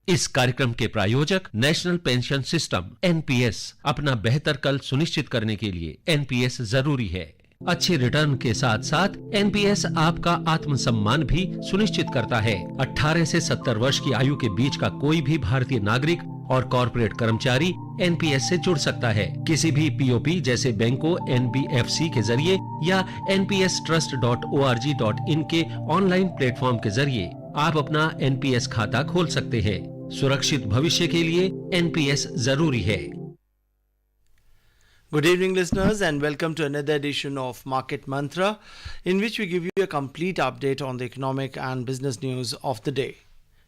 इस कार्यक्रम के प्रायोजक नेशनल पेंशन सिस्टम एनपीएस। अपना बेहतर कल सुनिश्चित करने के लिए एनपीएस जरूरी है। अच्छे रिटर्न के साथ साथ एनपीएस आपका आत्मसम्मान भी सुनिश्चित करता है। 18 से 70 वर्ष की आयु के बीच का कोई भी भारतीय नागरिक और कॉर्पोरेट कर्मचारी एनपीएस से जुड़ सकता है। किसी भी पीओपी जैसे बैंकों, एनबीएफसी के जरिए या npstrust.org.in के ऑनलाइन प्लेटफॉर्म के जरिए आप अपना एनपीएस खाता खोल सकते हैं। सुरक्षित भविष्य के लिए एनपीएस जरूरी है। Good evening, listeners, and welcome to another edition of Market Mantra, in which we give you a complete update on the economic and business news of the day.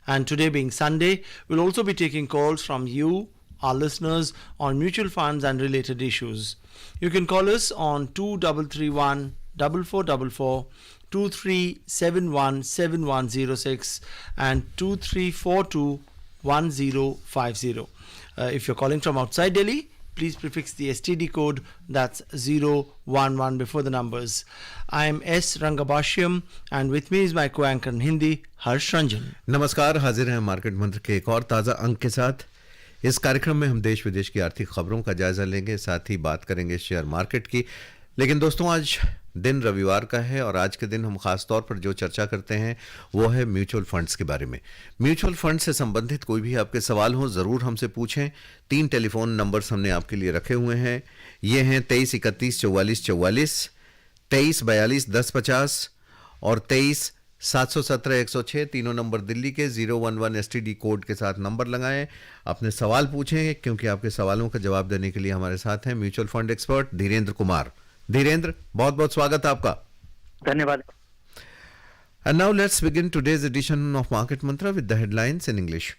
And today being Sunday, we'll also be taking calls from you, our listeners, on mutual funds and related issues. You can call us on 2331 4444, 2371 7106 and 2342 1050. If you're calling from outside Delhi, please prefix the STD code, that's 011 before the numbers. I am S. Rangabashyam and with me is my co-anchor in Hindi, Harsh Ranjan. नमस्कार, हाजिर हैं market मंत्र के एक और ताज़ा अंक के साथ। इस कार्यक्रम में हम देश विदेश की आर्थिक खबरों का जायजा लेंगे, साथ ही बात करेंगे शेयर मार्केट की। लेकिन दोस्तों, आज दिन रविवार का है और आज के दिन हम खास तौर पर जो चर्चा करते हैं वो है म्यूचुअल फंड्स के बारे में। म्यूचुअल फंड से संबंधित कोई भी आपके सवाल हो ज़रूर हमसे पूछें। 3 टेलीफोन नंबर्स हमने आपके लिए रखे हुए हैं। ये हैं 23 31 44 44, 23 42 10 50 और 23 717 106। तीनों नंबर दिल्ली के 011 एसटीडी कोड के साथ नंबर लगाएं, अपने सवाल पूछें, क्योंकि आपके सवालों का जवाब देने के लिए हमारे साथ हैं mutual fund expert Dhirendra Kumar. Dhirendra, बहुत बहुत स्वागत है आपका। धन्यवाद। And now let's begin today's edition of Market Mantra with the headlines in English.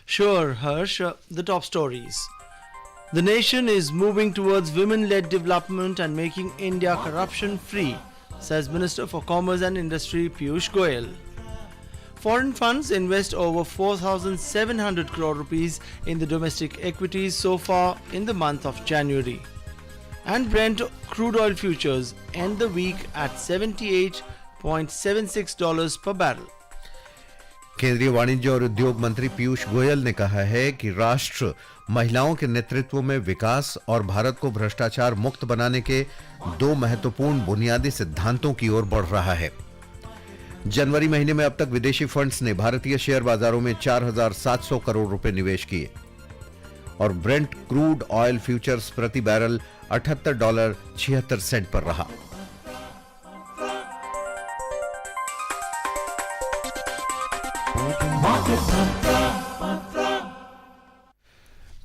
Sure, Harsh. The top stories. The nation is moving towards women-led development and making India corruption-free, says Minister for Commerce and Industry Piyush Goyal. Foreign funds invest over 4,700 crore rupees in the domestic equities so far in the month of January. And Brent crude oil futures end the week at $78.76 per barrel. केंद्रीय वाणिज्य और उद्योग मंत्री पीयूष गोयल ने कहा है कि राष्ट्र महिलाओं के नेतृत्व में विकास और भारत को भ्रष्टाचार मुक्त बनाने के 2 महत्वपूर्ण बुनियादी सिद्धांतों की ओर बढ़ रहा है। जनवरी महीने में अब तक विदेशी फंड्स ने भारतीय शेयर बाजारों में 4,700 करोड़ रुपए निवेश किए और ब्रेंट क्रूड ऑयल फ्यूचर्स प्रति बैरल $78.76 पर रहा।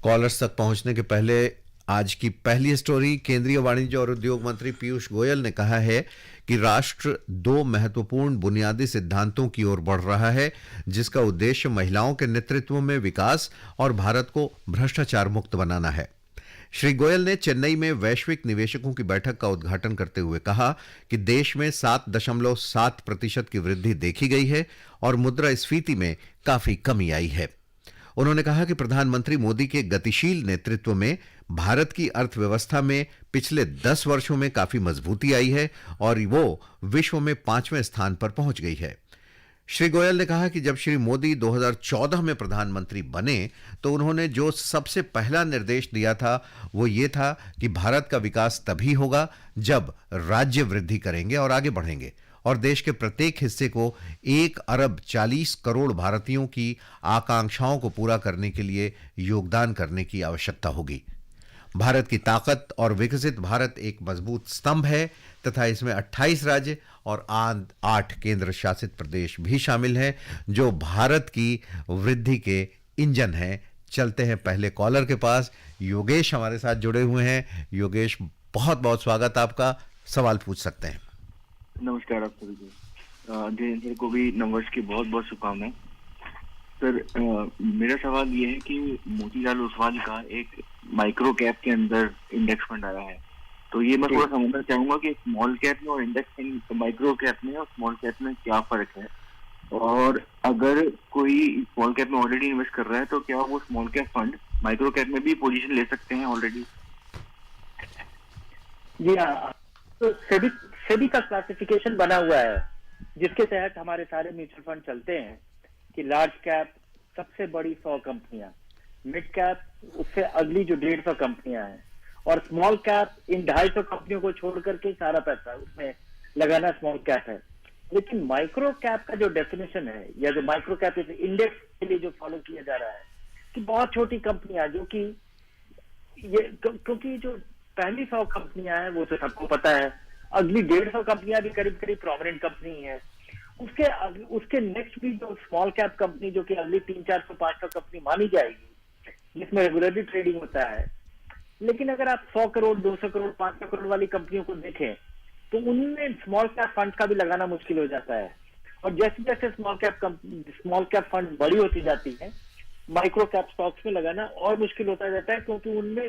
कॉलर्स तक पहुंचने के पहले आज की पहली स्टोरी। केंद्रीय वाणिज्य और उद्योग मंत्री पीयूष गोयल ने कहा है कि राष्ट्र 2 महत्वपूर्ण बुनियादी सिद्धांतों की ओर बढ़ रहा है, जिसका उद्देश्य महिलाओं के नेतृत्व में विकास और भारत को भ्रष्टाचार मुक्त बनाना है। श्री गोयल ने चेन्नई में वैश्विक निवेशकों की बैठक का उद्घाटन करते हुए कहा कि देश में 7.7% की वृद्धि देखी गई है और मुद्रास्फीति में काफी कमी आई है। उन्होंने कहा कि प्रधानमंत्री मोदी के गतिशील नेतृत्व में भारत की अर्थव्यवस्था में पिछले 10 वर्षों में काफी मजबूती आई है और वो विश्व में 5वें स्थान पर पहुंच गई है। श्री गोयल ने कहा कि जब श्री मोदी 2014 में प्रधानमंत्री बने तो उन्होंने जो सबसे पहला निर्देश दिया था वो ये था कि भारत का विकास तभी होगा जब राज्य वृद्धि करेंगे और आगे बढ़ेंगे और देश के प्रत्येक हिस्से को 1 अरब 40 करोड़ भारतीयों की आकांक्षाओं को पूरा करने के लिए योगदान करने की आवश्यकता होगी। भारत की ताकत और विकसित भारत एक मजबूत स्तंभ है तथा इसमें 28 राज्य और 8 केंद्र शासित प्रदेश भी शामिल हैं जो भारत की वृद्धि के इंजन हैं। चलते हैं पहले कॉलर के पास। योगेश हमारे साथ जुड़े हुए हैं। योगेश, बहुत बहुत स्वागत आपका। सवाल पूछ सकते हैं। नमस्कार आप सभी को। धीरेन्द्र को भी नववर्ष की बहुत बहुत शुभकामनाएं। सर मेरा सवाल ये है कि मोतीलाल ओसवाल का एक माइक्रो कैप के अंदर इंडेक्स फंड आया है, तो ये मैं थोड़ा समझना चाहूंगा कि स्मॉल कैप में और इंडेक्स माइक्रो कैप में और स्मॉल कैप में क्या फर्क है, और अगर कोई स्मॉल कैप में ऑलरेडी इन्वेस्ट कर रहा है तो क्या वो small cap fund micro cap में भी पोजीशन ले सकते हैं ऑलरेडी? जी हाँ, तो सेबी का क्लासिफिकेशन बना हुआ है जिसके तहत हमारे सारे म्यूचुअल फंड चलते हैं कि लार्ज कैप सबसे बड़ी 100 कंपनियां, मिड कैप उससे अगली जो 150 कंपनियां हैं, और स्मॉल कैप इन 250 कंपनियों को छोड़ करके सारा पैसा उसमें लगाना स्मॉल कैप है। लेकिन माइक्रो कैप का जो डेफिनेशन है या जो माइक्रो कैप इंडेक्स के लिए जो फॉलो किया जा रहा है कि बहुत छोटी कंपनियां जो कि ये क्योंकि जो पहली 100 कंपनियां हैं वो तो सबको पता है, अगली 150 कंपनियां भी करीब करीब प्रोमिनेंट कंपनी है, उसके नेक्स्ट भी जो स्मॉल कैप कंपनी जो कि अगली 300-400-500 कंपनी मानी जाएगी जिसमें रेगुलरली ट्रेडिंग होता है। लेकिन अगर आप 100 करोड़ 200 करोड़ 500 करोड़ वाली कंपनियों को देखें तो उनमें स्मॉल कैप फंड का भी लगाना मुश्किल हो जाता है, और जैसे जैसे स्मॉल कैप फंड बड़ी होती जाती है माइक्रो कैप स्टॉक्स में लगाना और मुश्किल होता जाता है, क्योंकि उनमें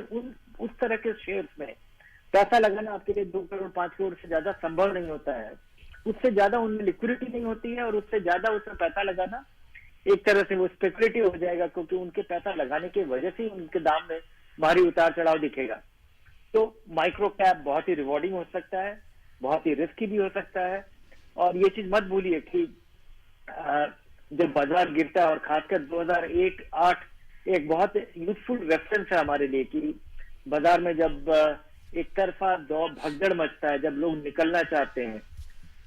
उस तरह के शेयर्स में पैसा लगाना आपके लिए 2 करोड़ 5 करोड़ से ज्यादा संभव नहीं होता है, उससे ज्यादा उनमें लिक्विडिटी नहीं होती है, और उससे ज्यादा उसमें पैसा लगाना एक तरह से वो स्पेकुलेटिव हो जाएगा, क्योंकि उनके पैसा लगाने की वजह से ही उनके दाम में भारी उतार चढ़ाव दिखेगा। तो माइक्रो कैप बहुत ही रिवॉर्डिंग हो सकता है, बहुत ही रिस्की भी हो सकता है, और ये चीज मत भूलिए कि जब बाजार गिरता है, और खासकर 2001-8 एक बहुत यूजफुल रेफरेंस है हमारे लिए कि बाजार में जब एक तरफा भगदड़ मचता है, जब लोग निकलना चाहते हैं,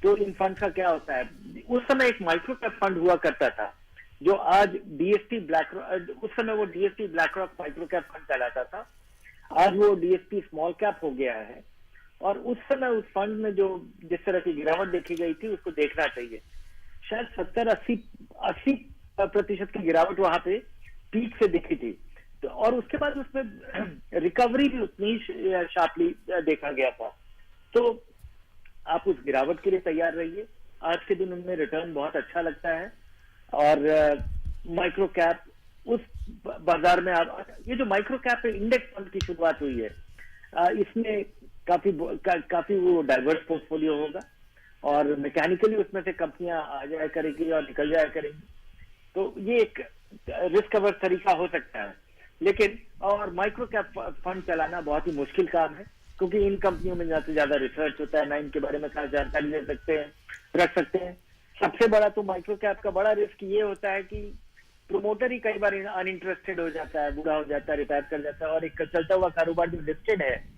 तो इन फंड का क्या होता है। उस समय एक माइक्रो कैप फंड हुआ करता था जो आज डीएसटी ब्लैकरॉक, उस समय वो DST BlackRock micro cap fund कहलाता था, आज वो डीएसटी स्मॉल कैप हो गया है, और उस समय उस फंड में जो जिस तरह की गिरावट देखी गई थी उसको देखना चाहिए। शायद 70-80% की गिरावट वहां पे पीक से दिखी थी, तो और उसके बाद उसमें रिकवरी भी उतनी ही शार्पली देखा गया था। तो आप उस गिरावट के लिए तैयार रहिए, आज के दिन उनमें रिटर्न बहुत अच्छा लगता है, और माइक्रो कैप उस बाजार में ये जो माइक्रो कैप इंडेक्स फंड की शुरुआत हुई है, इसमें काफी वो डाइवर्स पोर्टफोलियो होगा, और मैकेनिकली उसमें से कंपनियां आ जाया करेगी और निकल जाया करेंगी, तो ये एक रिस्क अवर तरीका हो सकता है। लेकिन और माइक्रो कैप फंड चलाना बहुत ही मुश्किल काम है, क्योंकि इन कंपनियों में ज्यादा से ज्यादा रिसर्च होता है, ना इनके बारे में खास जानकारी ले सकते हैं, रख सकते हैं। सबसे बड़ा तो माइक्रो कैप का बड़ा रिस्क ये होता है कि प्रोमोटर ही कई बार अनइंटरेस्टेड हो जाता है, बुरा हो जाता है, रिटायर कर जाता है, और एक चलता हुआ कारोबार जो लिस्टेड है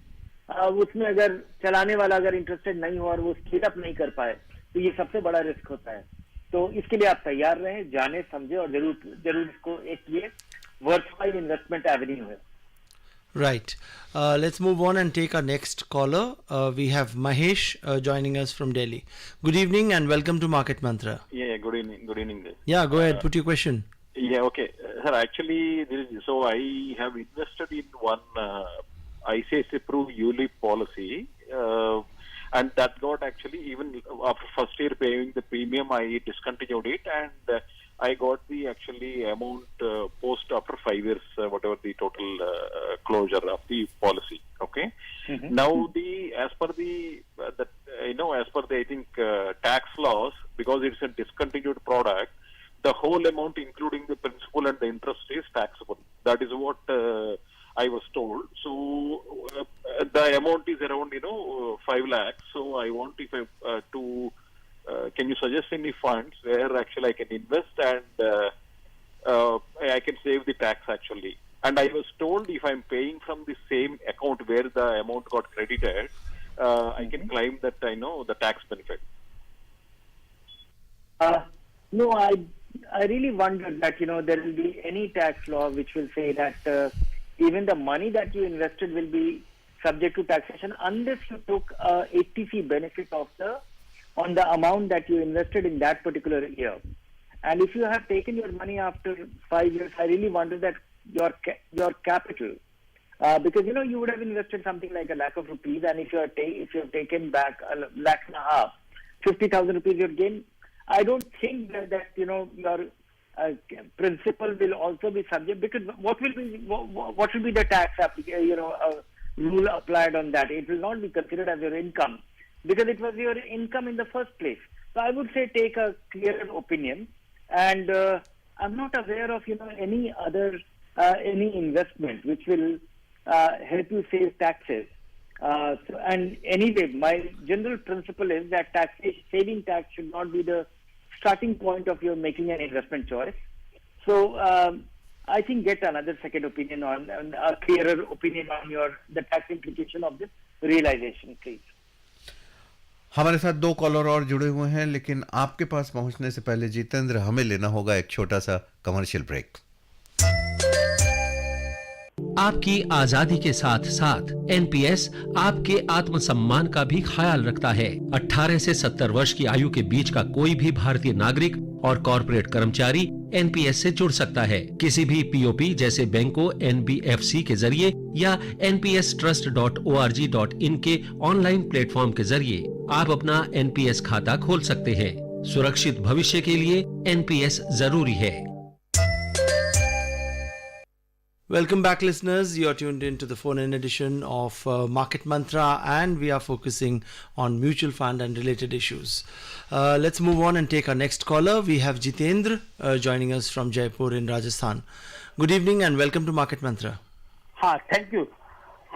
उसमें अगर चलाने वाला अगर इंटरेस्टेड नहीं हो और वो स्केल अप नहीं कर पाए, तो ये सबसे बड़ा रिस्क होता है। तो इसके लिए आप तैयार रहें, जाने समझे, और जरूर इसको एक ये वर्थवाइल इन्वेस्टमेंट एवेन्यू है। Right. Let's move on and take our next caller. We have Mahesh joining us from Delhi. Good evening and welcome to Market Mantra. Yeah, good evening. Good evening. Yeah, go ahead. Put your question. Yeah, okay. Sir, actually, so I have invested in one ICICI Pru ULIP policy, and that got actually, even after first year paying the premium, I discontinued it, and I got the actually amount post after 5 years, whatever the total closure of the policy. Okay. Mm-hmm. Now as per the I think tax laws, because it's a discontinued product, the whole amount, including the principal and the interest, is taxable. That is what I was told. So the amount is around 5 lakhs. So I want can you suggest any funds where actually I can invest and I can save the tax actually? And I was told if I'm paying from the same account where the amount got credited, I can claim that the tax benefit. No, I really wondered that there will be any tax law which will say that even the money that you invested will be subject to taxation unless you took ATC benefit on the amount that you invested in that particular year. And if you have taken your money after 5 years, I really wonder that your capital, because you would have invested something like 1 lakh of rupees, and if you have taken back 1.5 lakh, 50,000 rupees you have gained. I don't think that your principal will also be subject, because what will be the tax rule applied on that? It will not be considered as your income because it was your income in the first place. So I would say take a clearer opinion, and I'm not aware of any other any investment which will help you save taxes. And anyway, my general principle is that saving tax should not be the starting point of your making an investment choice. So I think get another second opinion on a clearer opinion on the tax implication of this realization, please. हमारे साथ 2 collar और जुड़े हुए हैं, लेकिन आपके पास पहुंचने से पहले जितेंद्र हमें लेना होगा एक छोटा सा कमर्शियल ब्रेक। आपकी आजादी के साथ साथ एनपीएस आपके आत्मसम्मान का भी ख्याल रखता है। 18 से 70 वर्ष की आयु के बीच का कोई भी भारतीय नागरिक और कॉर्पोरेट कर्मचारी एनपीएस से जुड़ सकता है। किसी भी पीओपी जैसे बैंकों, एनबीएफसी के जरिए या npstrust.org.in के ऑनलाइन प्लेटफॉर्म के जरिए आप अपना एनपीएस खाता खोल सकते हैं। सुरक्षित भविष्य के लिए एनपीएस जरूरी है। Welcome back, listeners. You're tuned into the phone-in edition of Market Mantra, and we are focusing on mutual fund and related issues. Let's move on and take our next caller. We have Jitendra joining us from Jaipur in Rajasthan. Good evening and welcome to Market Mantra. हाँ, thank you.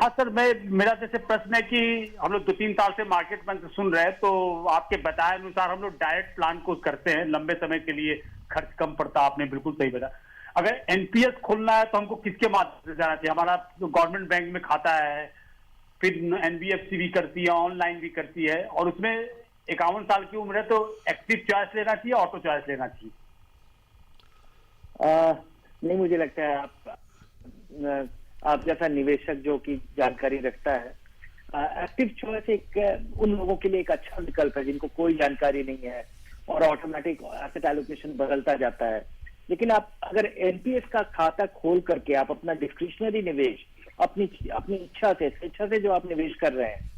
हाँ sir, मेरा जैसे प्रश्न है कि हम लोग 2-3 साल से मार्केट मंत्र सुन रहे हैं, तो आपके बताए अनुसार हम लोग डायरेक्ट प्लान को करते हैं, लंबे समय के लिए खर्च कम पड़ता। आपने बिल्कुल सही बताया। अगर एनपीएस खोलना है तो हमको किसके माध्यम से जाना चाहिए? हमारा तो गवर्नमेंट बैंक में खाता है, फिर एनबीएफसी भी करती है, ऑनलाइन भी करती है, और उसमें 51 साल की उम्र है, तो एक्टिव चॉइस लेना चाहिए, ऑटो चॉइस लेना चाहिए? नहीं, मुझे लगता है आप जैसा निवेशक जो कि जानकारी रखता है, एक्टिव चॉइस उन लोगों के लिए एक अच्छा विकल्प है जिनको कोई जानकारी नहीं है और ऑटोमेटिक एसेट एलोकेशन बदलता जाता है। लेकिन आप अगर एनपीएस का खाता खोल करके आप अपना डिस्क्रिशनरी निवेश अपनी इच्छा से जो आप निवेश कर रहे हैं,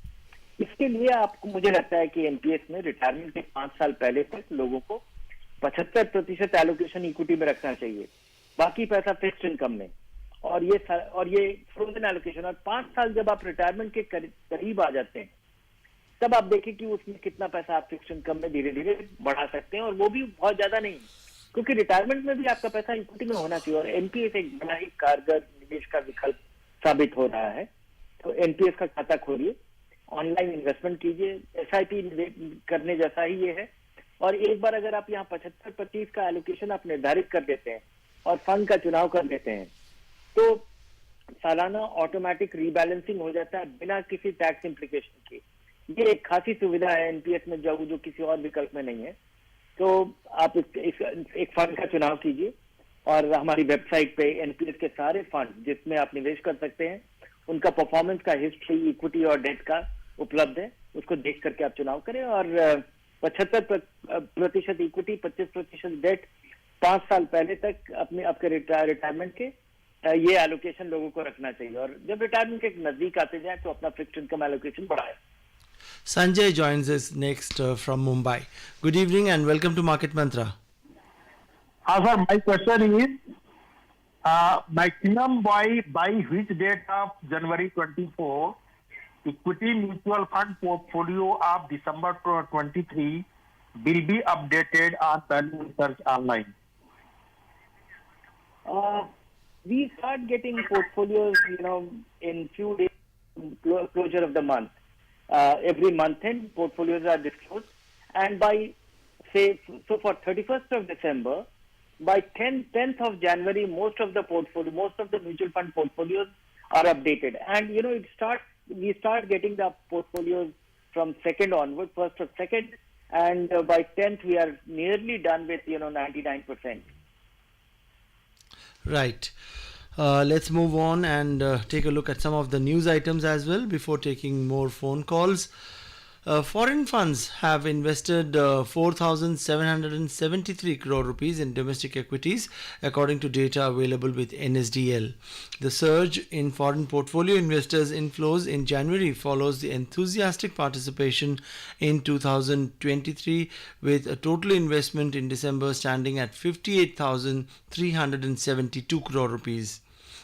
इसके लिए आपको, मुझे लगता है कि एनपीएस में रिटायरमेंट के 5 साल पहले तक लोगों को 75% एलोकेशन इक्विटी में रखना चाहिए, बाकी पैसा फिक्स्ड इनकम में, और ये फ्रोजन एलोकेशन। और 5 साल जब आप रिटायरमेंट के करीब आ जाते हैं, तब आप देखें कि उसमें कितना पैसा आप फिक्स्ड इनकम में धीरे धीरे बढ़ा सकते हैं, और वो भी बहुत ज्यादा नहीं, क्योंकि रिटायरमेंट में भी आपका पैसा इक्विटी में होना चाहिए। और एनपीएस एक बड़ा ही कारगर निवेश का विकल्प साबित हो रहा है। तो एनपीएस का खाता खोलिए, ऑनलाइन इन्वेस्टमेंट कीजिए, एसआईपी करने जैसा ही ये है। और एक बार अगर आप यहाँ 75-25 का एलोकेशन आप निर्धारित कर देते हैं और फंड का चुनाव कर देते हैं, तो सालाना ऑटोमेटिक रीबैलेंसिंग हो जाता है बिना किसी टैक्स इम्प्लीकेशन के। ये एक खासी सुविधा है एनपीएस में जो किसी और विकल्प में नहीं है। तो आप एक फंड का चुनाव कीजिए, और हमारी वेबसाइट पे एनपीएस के सारे फंड जिसमें आप निवेश कर सकते हैं, उनका परफॉर्मेंस का हिस्ट्री, इक्विटी और डेट का उपलब्ध है, उसको देख करके आप चुनाव करें। और 75% इक्विटी, 25% डेट, 5 साल पहले तक आपके रिटायरमेंट के ये एलोकेशन लोगों को रखना चाहिए, और जब रिटायरमेंट के नजदीक आते जाए तो अपना फिक्स्ड इनकम एलोकेशन बढ़ाए। Sanjay joins us next from Mumbai. Good evening and welcome to Market Mantra. Sir, my question is, maximum by which date of January 24, equity mutual fund portfolio of December 23 will be updated on Value Research Online? We start getting portfolios, in few days, closure of the month. Every month end portfolios are disclosed, and by for 31st of December, by 10th of January, most of the mutual fund portfolios are updated, and we start getting the portfolios from 2nd onward, 1st or 2nd, and by 10th we are nearly done with 99%. Right. Let's move on and take a look at some of the news items as well before taking more phone calls. Foreign funds have invested 4,773 crore rupees in domestic equities, according to data available with NSDL. The surge in foreign portfolio investors' inflows in January follows the enthusiastic participation in 2023, with a total investment in December standing at 58,372 crore rupees.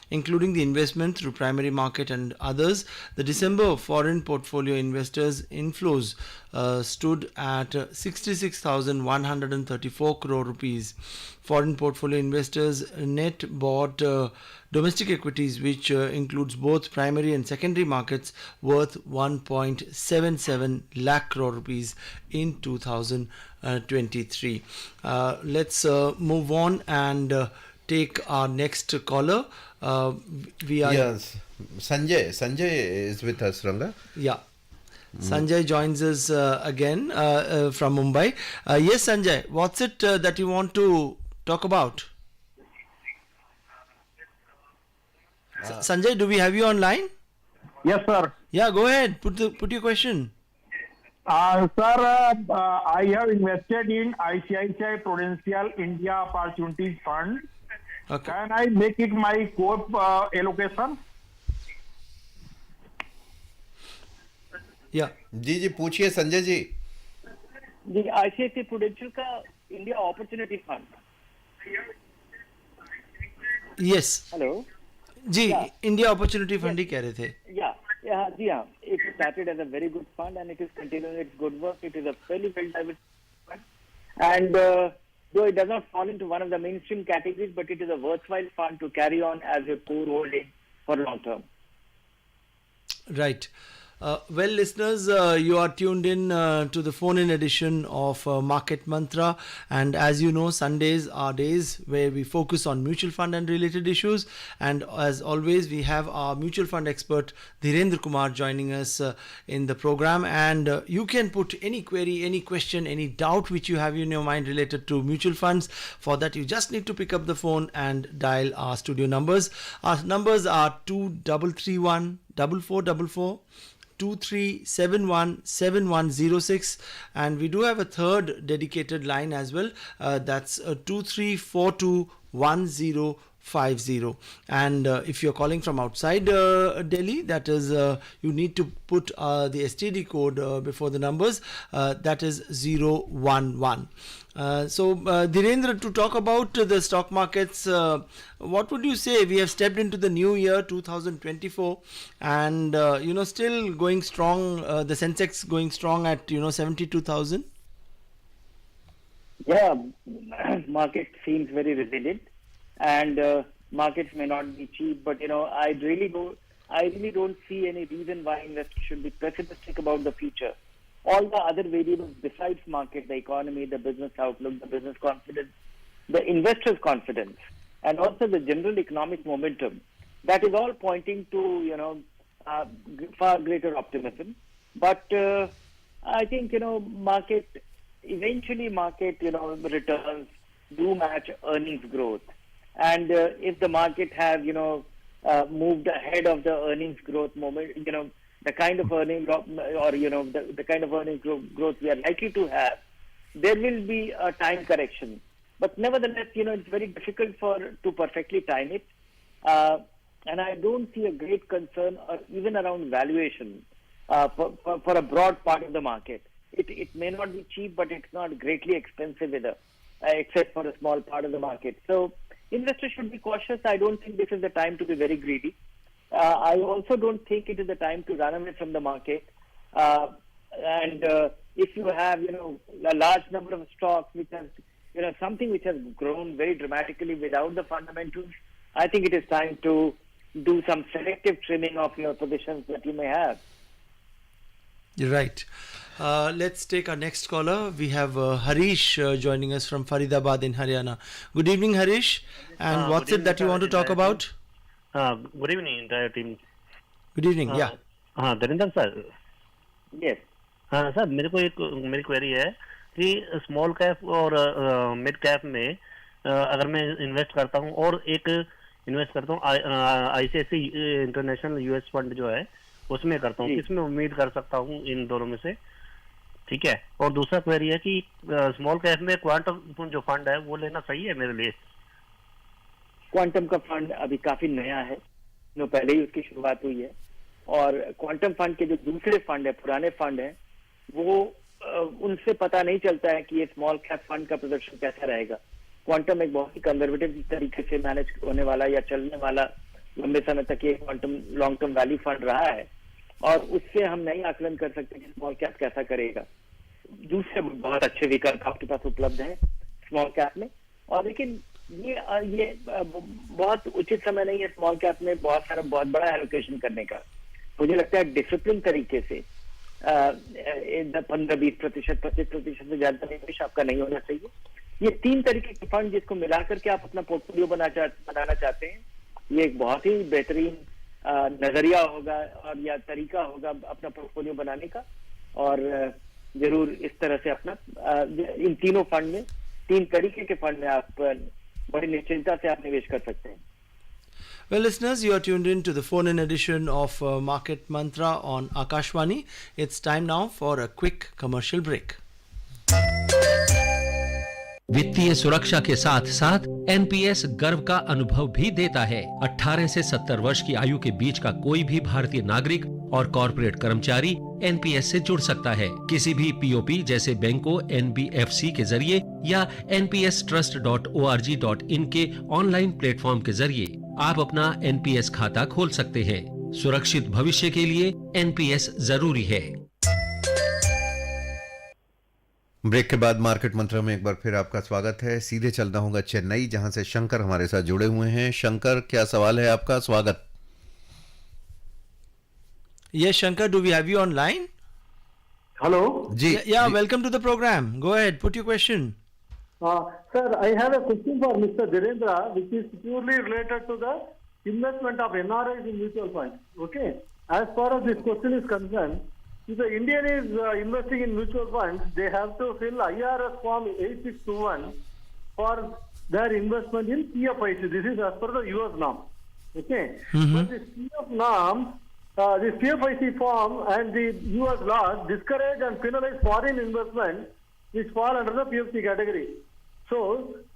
Including the investment through primary market and others, the December foreign portfolio investors' inflows stood at 66,134 crore rupees. Foreign portfolio investors net bought domestic equities, which includes both primary and secondary markets, worth 1.77 lakh crore rupees in 2023. Let's move on and take our next caller. We are Yes, Sanjay is with us, Ranga. Yeah. Sanjay joins us again from Mumbai. Yes, Sanjay, what's it that you want to talk about? Sanjay, do we have you online? Yes, sir. Yeah, go ahead. Put your question. Sir, I have invested in ICICI Prudential India Opportunities Fund. Okay. Can I make it my core allocation? Yeah. जी पूछिए संजय जी. जी ICICI Prudential का India opportunity fund. Yes. Hello जी Yeah. India opportunity fund ही कह रहे थे. Yeah, जी हाँ. It started as a very good fund and it is continuing its good work. It is a fairly well diversified fund, and though it does not fall into one of the mainstream categories, but it is a worthwhile fund to carry on as a core holding for long term. Right. Well, listeners, you are tuned in to the phone-in edition of Market Mantra, and as you know, Sundays are days where we focus on mutual fund and related issues. And as always, we have our mutual fund expert Dhirendra Kumar joining us in the program. And you can put any query, any question, any doubt which you have in your mind related to mutual funds. For that, you just need to pick up the phone and dial our studio numbers. Our numbers are 2331 4444. 23717106, and we do have a third dedicated line as well, that's 23421050. And if you're calling from outside Delhi, that is you need to put the STD code before the numbers, that is 011. So Dhirendra, to talk about the stock markets, what would you say? We have stepped into the new year 2024, and still going strong, the Sensex going strong at 72,000. Yeah, market seems very resilient, and markets may not be cheap, but I really don't see any reason why investors should be pessimistic about the future. All the other variables besides market, the economy, the business outlook, the business confidence, the investors' confidence, and also the general economic momentum, that is all pointing to far greater optimism. But I think market returns do match earnings growth, and if the market has moved ahead of the earnings growth moment, the kind of earnings the kind of earnings growth we are likely to have, there will be a time correction. But nevertheless, it's very difficult to perfectly time it, and I don't see a great concern or even around valuation for a broad part of the market. It may not be cheap, but it's not greatly expensive either, except for a small part of the market. So investors should be cautious. I don't think this is the time to be very greedy. I also don't think it is the time to run away from the market. And if you have, a large number of stocks which has, something which has grown very dramatically without the fundamentals, I think it is time to do some selective trimming of your positions that you may have. You're right. Let's take our next caller. We have Harish joining us from Faridabad in Haryana. Good evening, Harish. And what's it that you want to talk about? Good evening, entire team. Good evening. Yeah. Dhirendra sir. Yes. Sir मेरी query है कि small cap और mid cap में अगर मैं invest करता हूँ और एक इन्वेस्ट करता हूँ आईसीआईसीआई इंटरनेशनल यूएस फंड जो है उसमें करता हूँ, किसमें उम्मीद कर सकता हूँ इन दोनों में से? ठीक है। और दूसरा क्वेरी है कि स्मॉल कैप में क्वांटम जो फंड है वो लेना सही है मेरे लिए? क्वांटम का फंड अभी काफी नया है, पहले ही उसकी शुरुआत हुई है, और क्वांटम फंड के जो दूसरे फंड है, पुराने फंड है, वो उनसे पता नहीं चलता है कि ये स्मॉल कैप फंड का प्रदर्शन कैसा रहेगा। क्वांटम एक बहुत ही कंजर्वेटिव तरीके से मैनेज होने वाला या चलने वाला लंबे समय तक ये quantum long term value fund रहा है, और उससे हम नहीं आकलन कर सकते कि स्मॉल कैप कैसा करेगा। दूसरे बहुत अच्छे विकल्प आपके पास उपलब्ध है स्मॉल कैप में, और लेकिन ये बहुत उचित समय नहीं है स्मॉल कैप में बहुत बड़ा एलोकेशन करने का। मुझे लगता है डिसिप्लिन तरीके से 15-20%, 25% से ज्यादा निवेश आपका नहीं होना चाहिए। ये 3 तरीके के फंड जिसको मिला करके आप अपना पोर्टफोलियो बनाना चाहते हैं, ये एक बहुत ही बेहतरीन नजरिया होगा और या तरीका होगा अपना पोर्टफोलियो बनाने का। और जरूर इस तरह से अपना इन तीनों फंड में, 3 तरीके के फंड में आप बड़ी निश्चिंता से आप निवेश कर सकते हैं। Well, listeners, you are tuned in to the phone-in edition of Market Mantra on Akashvani. It's time now for a quick commercial break. वित्तीय सुरक्षा के साथ साथ एनपीएस गर्व का अनुभव भी देता है। 18 से 70 वर्ष की आयु के बीच का कोई भी भारतीय नागरिक और कॉर्पोरेट कर्मचारी एनपीएस से जुड़ सकता है। किसी भी पीओपी जैसे बैंकों, एनबीएफसी के जरिए या npstrust.org.in के ऑनलाइन प्लेटफॉर्म के जरिए आप अपना एनपीएस खाता खोल सकते हैं। सुरक्षित भविष्य के लिए एनपीएस जरूरी है। ब्रेक के बाद मार्केट मंत्र में एक बार फिर आपका स्वागत है। सीधे चलना होगा चेन्नई, जहां से शंकर हमारे साथ जुड़े हुए हैं। शंकर, क्या सवाल है आपका? स्वागत। Yes, Shankar, do we have you online? Hello. Ji, Yeah, welcome to the program. Go ahead, put your question. Sir, I have a question for Mr. Dhirendra, which is purely related to the investment of NRIs in mutual funds. Okay. As far as this question is concerned, if the Indian is investing in mutual funds, they have to fill IRS form 8621 for their investment in PFIC. This is as per the US norm. Okay. But this PF norm, this PFIC form and the US laws discourage and penalize foreign investment which fall under the PFC category. So,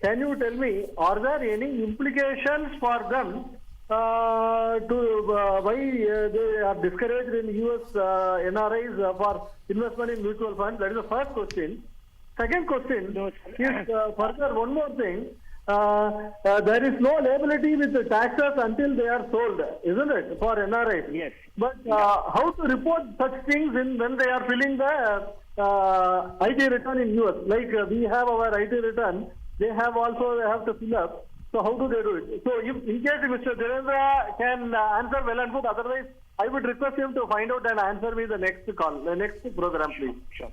can you tell me, are there any implications for them to why they are discouraged in US NRIs for investment in mutual funds? That is the first question. Second question is further one more thing. There is no liability with the taxes until they are sold, isn't it, for NRIs? Yes. But how to report such things when they are filling the IT return in US? Like we have our IT return, they have to fill up. So how do they do it? So if in case Mr. Dhirendra can answer well and good, otherwise I would request him to find out and answer me the next call, the next program, please. Sure.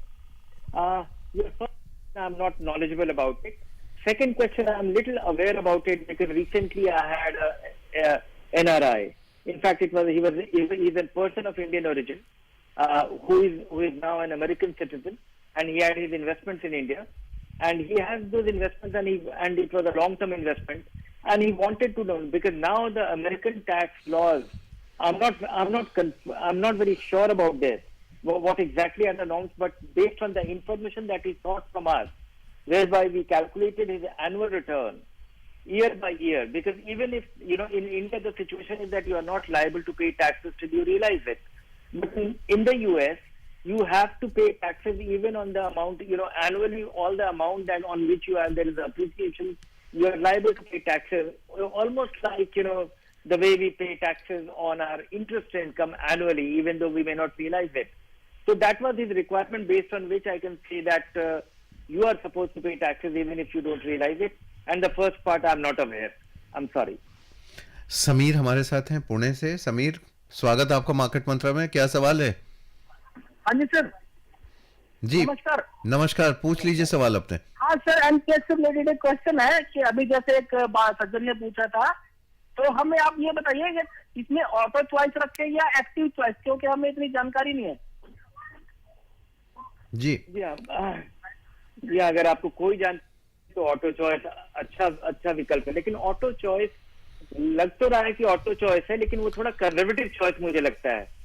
Your first, I'm not knowledgeable about it. Second question, I'm little aware about it because recently I had a NRI. In fact, he's a person of Indian origin who is now an American citizen, and he had his investments in India. And he has those investments, and it was a long-term investment, and he wanted to know because now the American tax laws, I'm not very sure about this, what exactly are the norms, but based on the information that he sought from us, whereby we calculated his annual return year by year, because even if in India the situation is that you are not liable to pay taxes till you realize it, but in the US. You have to pay taxes even on the amount, annually, all the amount that on which there is appreciation, you are liable to pay taxes, almost like, the way we pay taxes on our interest income annually, even though we may not realize it. So that was his requirement based on which I can say that you are supposed to pay taxes even if you don't realize it. And the first part, I'm not aware. I'm sorry. Sameer हमारे साथ हैं पुणे से। समीर, स्वागत आपका market मंत्र में। क्या सवाल है? हाँ जी सर। जी नमस्कार, पूछ लीजिए सवाल अपने। हाँ सर, एनपीएस से रिलेटेड एक क्वेश्चन है कि अभी जैसे एक सज्जन ने पूछा था, तो हमें आप ये बताइए कि इसमें ऑटो चॉइस रखें या एक्टिव चॉइस, क्योंकि हमें इतनी जानकारी नहीं है। जी अगर आपको कोई जानकारी तो ऑटो चॉइस अच्छा विकल्प है, लेकिन ऑटो चॉइस लग तो रहा है कि ऑटो चॉइस है, लेकिन वो थोड़ा कंजर्वेटिव चॉइस मुझे लगता है।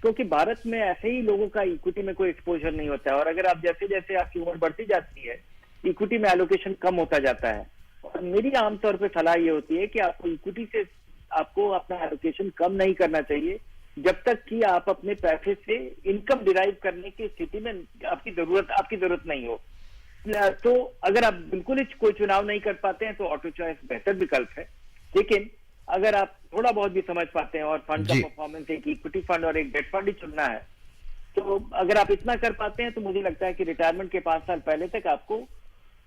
क्योंकि भारत में ऐसे ही लोगों का इक्विटी में कोई एक्सपोजर नहीं होता है, और अगर आप जैसे जैसे आपकी उम्र बढ़ती जाती है इक्विटी में एलोकेशन कम होता जाता है। और मेरी आमतौर पर सलाह ये होती है कि आपको इक्विटी से आपको अपना एलोकेशन कम नहीं करना चाहिए जब तक कि आप अपने पैसे से इनकम डिराइव करने की स्थिति में आपकी जरूरत नहीं हो। तो अगर आप बिल्कुल ही कोई चुनाव नहीं कर पाते हैं तो ऑटो चॉइस बेहतर विकल्प है। लेकिन अगर आप थोड़ा बहुत भी समझ पाते हैं और फंड का परफॉर्मेंस एक इक्विटी फंड और एक डेट फंड ही चुनना है, तो अगर आप इतना कर पाते हैं तो मुझे लगता है कि रिटायरमेंट के 5 साल पहले तक आपको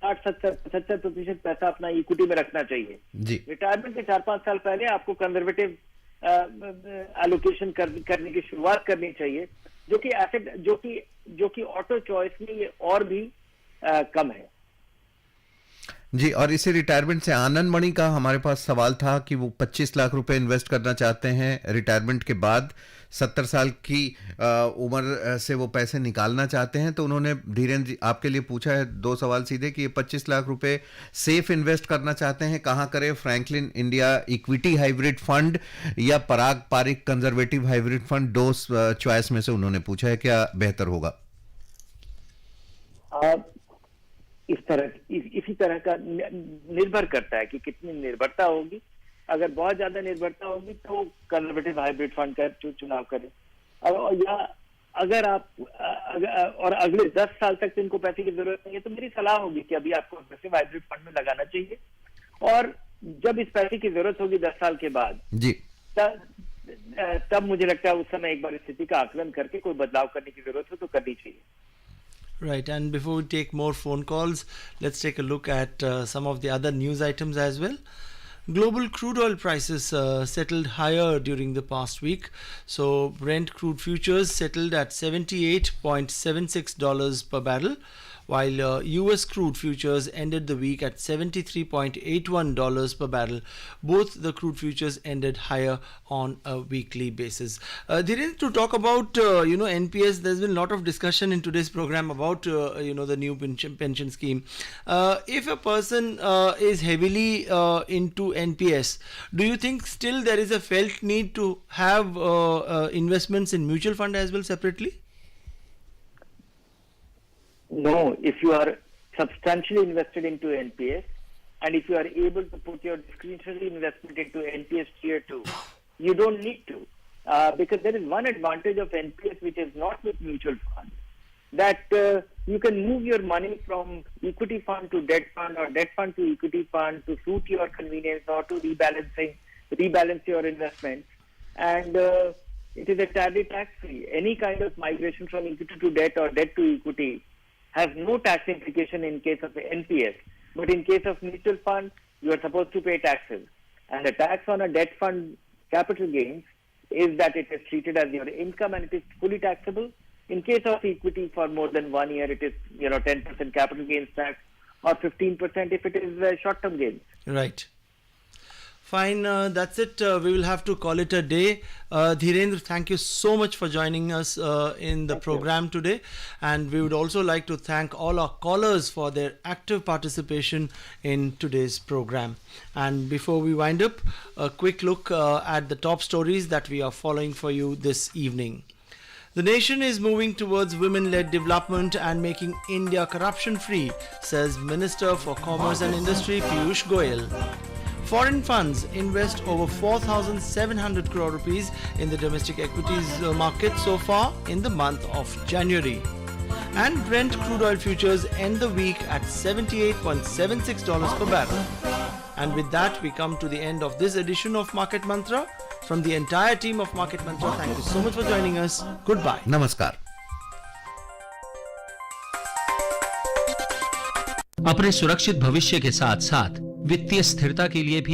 60-70% पैसा अपना इक्विटी में रखना चाहिए। रिटायरमेंट के 4-5 साल पहले आपको कंजर्वेटिव एलोकेशन करने की शुरुआत करनी चाहिए, जो कि एसेट जो कि ऑटो चॉइस में ये और भी कम है। जी, और इसी रिटायरमेंट से आनंद मणि का हमारे पास सवाल था कि वो 25 लाख रुपए इन्वेस्ट करना चाहते हैं रिटायरमेंट के बाद, 70 साल की उम्र से वो पैसे निकालना चाहते हैं। तो उन्होंने धीरेन्द्र जी आपके लिए पूछा है 2 सवाल सीधे कि ये 25 लाख रुपए सेफ इन्वेस्ट करना चाहते हैं, कहाँ करें? Franklin India equity hybrid fund या Parag Parikh conservative hybrid fund, 2 choice में से उन्होंने पूछा है, क्या बेहतर होगा? इसी तरह का निर्भर करता है कि कितनी निर्भरता होगी। अगर बहुत ज्यादा निर्भरता होगी तो कंजर्वेटिव हाइब्रिड फंड का चुनाव करें, या अगर आप और अगले 10 साल तक इनको पैसे की जरूरत नहीं है तो मेरी सलाह होगी कि अभी आपको कंजर्वेटिव हाइब्रिड फंड में लगाना चाहिए, और जब इस पैसे की जरूरत होगी 10 साल के बाद जी तब मुझे लगता है उस समय एक बार स्थिति का आकलन करके कोई बदलाव करने की जरूरत हो तो करनी चाहिए। Right, and before we take more phone calls, let's take a look at some of the other news items as well. Global crude oil prices settled higher during the past week. So Brent crude futures settled at $78.76 per barrel, while US crude futures ended the week at $73.81 per barrel. Both the crude futures ended higher on a weekly basis. Dhirendra, to talk about NPS, there's been a lot of discussion in today's program about the new pension scheme. If a person is heavily into NPS, do you think still there is a felt need to have investments in mutual fund as well separately? No, if you are substantially invested into NPS and if you are able to put your discretionary investment into NPS tier 2, you don't need to, because there is one advantage of NPS which is not with mutual fund, that you can move your money from equity fund to debt fund or debt fund to equity fund to suit your convenience or to rebalance your investments, and it is entirely tax free. Any kind of migration from equity to debt or debt to equity has no tax implication in case of NPS, but in case of mutual fund, you are supposed to pay taxes. And the tax on a debt fund capital gains is that it is treated as your income and it is fully taxable. In case of equity for more than 1 year, it is 10% capital gains tax or 15% if it is short-term gains. Right. Fine, that's it. We will have to call it a day. Dhirendra, thank you so much for joining us in the program today. And we would also like to thank all our callers for their active participation in today's program. And before we wind up, a quick look at the top stories that we are following for you this evening. The nation is moving towards women-led development and making India corruption-free, says Minister for Commerce and Industry Piyush Goyal. Foreign funds invest over 4,700 crore rupees in the domestic equities market so far in the month of January. And Brent crude oil futures end the week at $78.76 per barrel. And with that, we come to the end of this edition of Market Mantra. From the entire team of Market Mantra, thank you so much for joining us. Goodbye. नमस्कार। अपने सुरक्षित भविष्य के साथ साथ वित्तीय स्थिरता के लिए भी